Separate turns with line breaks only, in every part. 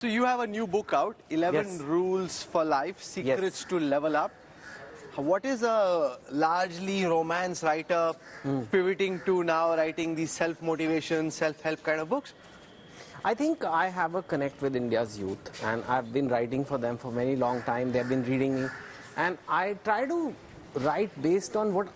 So you have a new book out, 11
Yes.
Rules for Life, Secrets to Level Up. What is a largely romance writer pivoting to now writing these self-motivation, self-help kind of books?
I think I have a connect with India's youth, and I've been writing for them for very long time. They've been reading me, and I try to write based on what,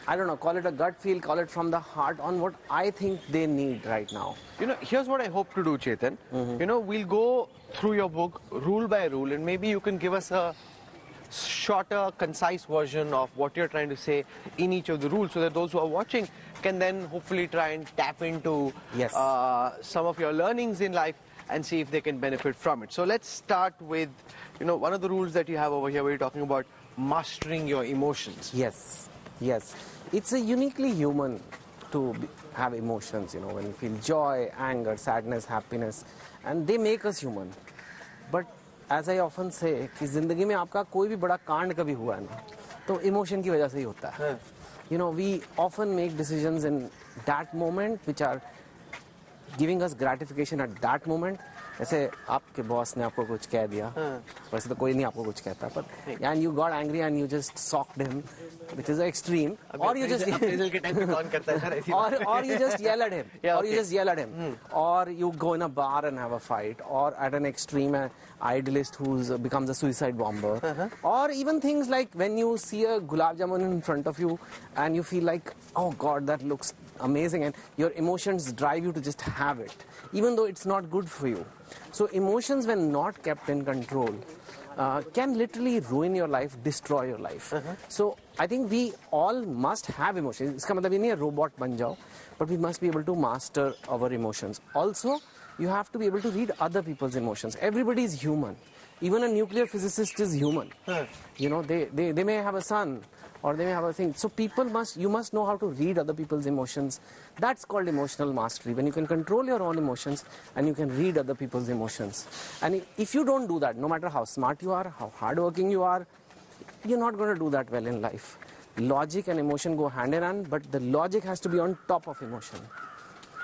I don't know, call it a gut feel, call it from the heart, on what I think they need right now.
You know, here's what I hope to do, Chetan. You know, we'll go through your book rule by rule, and maybe you can give us a shorter, concise version of what you're trying to say in each of the rules, so that those who are watching can then hopefully try and tap into
Yes.
some of your learnings in life and see if they can benefit from it. So let's start with, you know, one of the rules that you have over here where you're talking about mastering your emotions.
Yes, yes. It's a uniquely human to have emotions, you know, when you feel joy, anger, sadness, happiness, and they make us human. But as I often say, कि जिंदगी में आपका कोई भी बड़ा कांड कभी हुआ है ना, तो इमोशन की वजह से ही होता है. You know, we often make decisions in that moment which are giving us gratification at that moment. जैसे आपके बॉस ने आपको कुछ कह दिया, वैसे तो कोई नहीं आपको कुछ कहता, but and you got angry and you just socked him, which is extreme, or you just
appraisal के time पे कौन करता है सर ऐसी
or you just yell at him,
Yeah,
or
okay.
you just yell at him, or you go in a bar and have a fight, or at an extreme, an idealist who becomes a suicide bomber, or even things like when you see a gulab jamun in front of you and you feel like, oh God, that looks amazing, and your emotions drive you to just have it, even though it's not good for you. So emotions, when not kept in control, can literally ruin your life, destroy your life. So I think we all must have emotions. इसका मतलब ये नहीं है robot बन जाओ, but we must be able to master our emotions. Also, you have to be able to read other people's emotions. Everybody is human. Even a nuclear physicist is human. You know, they may have a son, or they may have a thing. So you must know how to read other people's emotions. That's called emotional mastery, when you can control your own emotions and you can read other people's emotions. And if you don't do that, no matter how smart you are, how hardworking you are, you're not going to do that well in life. Logic and emotion go hand in hand, but the logic has to be on top of emotion.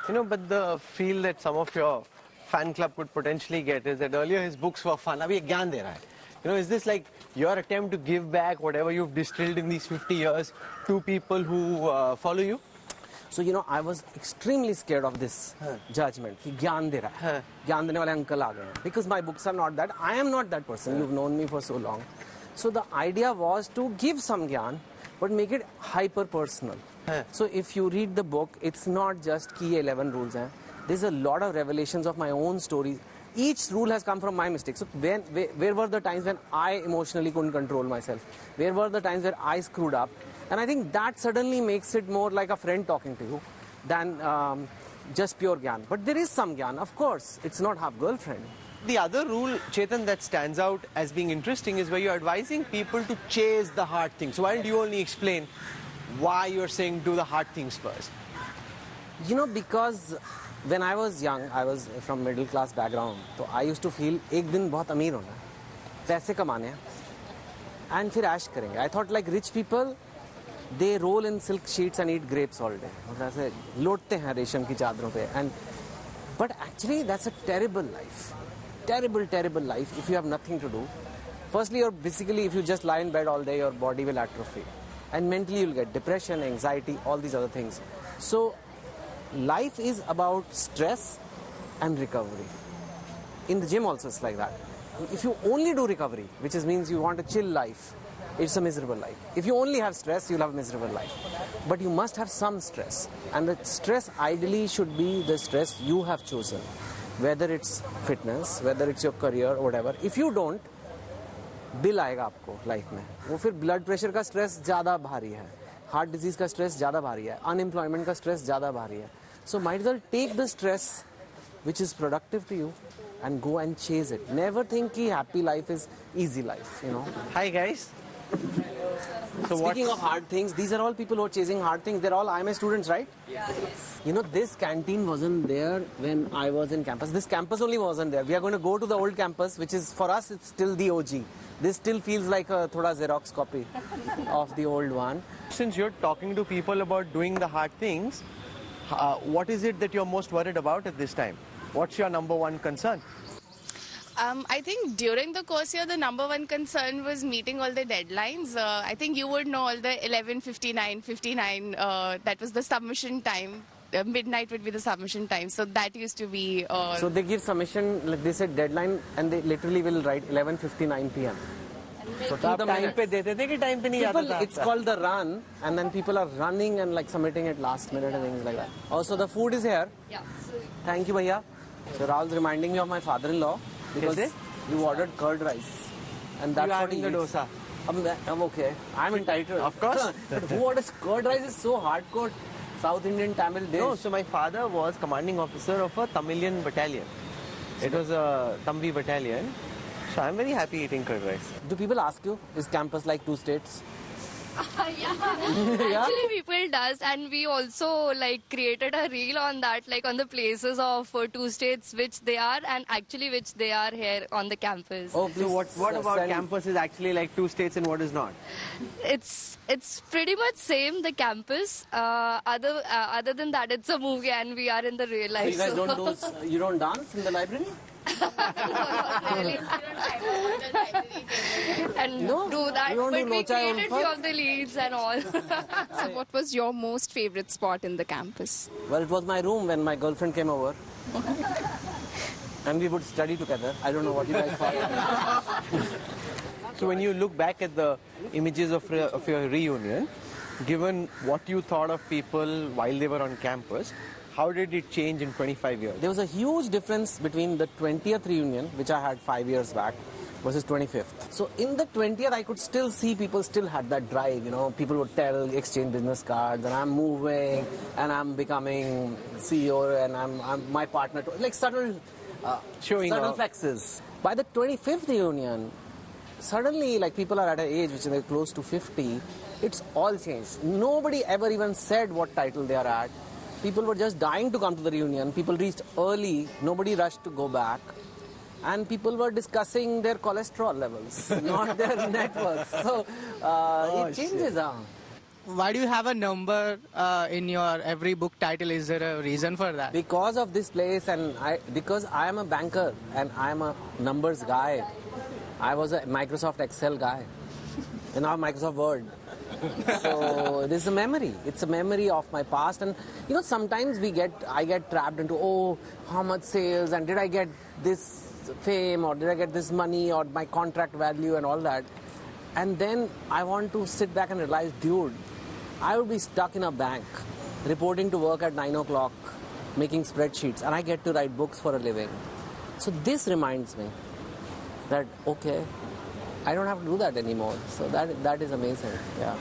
You know, but the feel that some of your fan club could potentially get is that earlier his books were fun. Abhi ek gyan de raha hai. You know, is this like your attempt to give back whatever you've distilled in these 50 years to people who follow you?
So, you know, I was extremely scared of this judgment. He gyan de raha hai. Gyan dene wale uncle aa gaye hain. Because my books are not that. I am not that person. You've known me for so long. So the idea was to give some gyan, but make it hyper personal. So if you read the book, it's not just key 11 rules. There's a lot of revelations of my own stories. Each rule has come from my mistakes. So where were the times when I emotionally couldn't control myself? Where were the times where I screwed up? And I think that suddenly makes it more like a friend talking to you than just pure gyan. But there is some gyan, of course. It's not half girlfriend.
The other rule, Chetan, that stands out as being interesting is where you're advising people to chase the hard things. So why don't you only explain why you're saying do the hard things first?
You know, because when I was young, I was from middle class background. So I used to feel एक दिन बहुत अमीर होना है, पैसे कमाने हैं, and फिर ऐश करेंगे. I thought like rich people, they roll in silk sheets and eat grapes all day. और ऐसे लोटते हैं रेशम की चादरों पे. But actually that's a terrible life. Terrible life if you have nothing to do. Firstly, or basically, if you just lie in bed all day, your body will atrophy. And mentally you'll get depression, anxiety, all these other things. So life is about stress and recovery. In the gym also it's like that. If you only do recovery, which means you want a chill life, it's a miserable life. If you only have stress, you'll have a miserable life. But you must have some stress. And the stress ideally should be the stress you have chosen. Whether it's fitness, whether it's your career or whatever. If you don't, bill आएगा आपको life में. वो फिर blood pressure का stress ज़्यादा भारी है, heart disease का स्ट्रेस ज़्यादा भारी है, अनएम्प्लॉयमेंट का स्ट्रेस ज़्यादा भारी है. So might as well take the stress which is productive to you and go and chase it. Never think कि happy life is easy life, you know.
Hi guys. So
Speaking of hard things, these are all people who are chasing hard things. They're all IMA students, right? Yes. You know, this canteen wasn't there when I was in campus. This campus only wasn't there. We are going to go to the old campus, which is, for us, it's still the OG. This still feels like a thoda Xerox copy of the old one.
Since you're talking to people about doing the hard things, what is it that you're most worried about at this time? What's your number one concern?
I think during the course year, the number one concern was meeting all the deadlines. I think you would know all the 11:59:59. That was the submission time. Midnight would be the submission time. So that used to be.
So they give submission, like they said deadline, and they literally will write 11:59 p.m. So
तो आप time पे देते थे कि time पे नहीं आता
people,
था
it's called the run, and then people are running and like submitting it last minute and things like that. Also, the food is here.
Yeah.
Thank you, bhaiya. So Rahul's reminding me of my father-in-law because
Is it?
you ordered curd rice, and that's
You're
what he
having the
eats.
dosa.
I'm okay. I'm entitled.
Of course.
But who orders curd rice is so hardcore South Indian Tamil dish.
No, so my father was commanding officer of a Tamilian battalion. It was a Tambi battalion. So I'm very happy eating curd rice.
Do people ask you, is campus like two states?
Yeah.
Yeah?
Actually, people does, and we also like created a reel on that, like on the places of two states which they are, and actually which they are here on the campus.
Oh, please.
So what about
send-
campus is actually like two states and what is not?
It's pretty much same the campus. Other than that, it's a movie, and we are in the real
So
life.
you guys don't do, you don't dance in the library?
and
No,
do that,
you don't
but
do
we
locha on
created
fun?
few of the leads and all.
So what was your most favorite spot in the campus?
Well, it was my room when my girlfriend came over. And we would study together. I don't know what you guys thought.
So when you look back at the images of your reunion, given what you thought of people while they were on campus, how did it change in 25 years?
There was a huge difference between the 20th reunion, which I had 5 years back, versus 25th. So in the 20th, I could still see people still had that drive, you know. People would tell, exchange business cards, and I'm moving, and I'm becoming CEO, and I'm my partner. Like subtle,
Showing
subtle
off.
flexes. By the 25th reunion, suddenly, like people are at an age which is close to 50, it's all changed. Nobody ever even said what title they are at. People were just dying to come to the reunion. People reached early. Nobody rushed to go back. And people were discussing their cholesterol levels, not their networks. So it changes.
Why do you have a number in your every book title? Is there a reason for that?
Because of this place, and because I am a banker and I am a numbers guy. I was a Microsoft Excel guy, and now Microsoft Word. So this is a memory. It's a memory of my past, and you know sometimes I get trapped into how much sales, and did I get this fame, or did I get this money, or my contract value, and all that. And then I want to sit back and realize, dude, I would be stuck in a bank, reporting to work at 9 o'clock, making spreadsheets, and I get to write books for a living. So this reminds me that, okay, I don't have to do that anymore. So that is amazing. Yeah.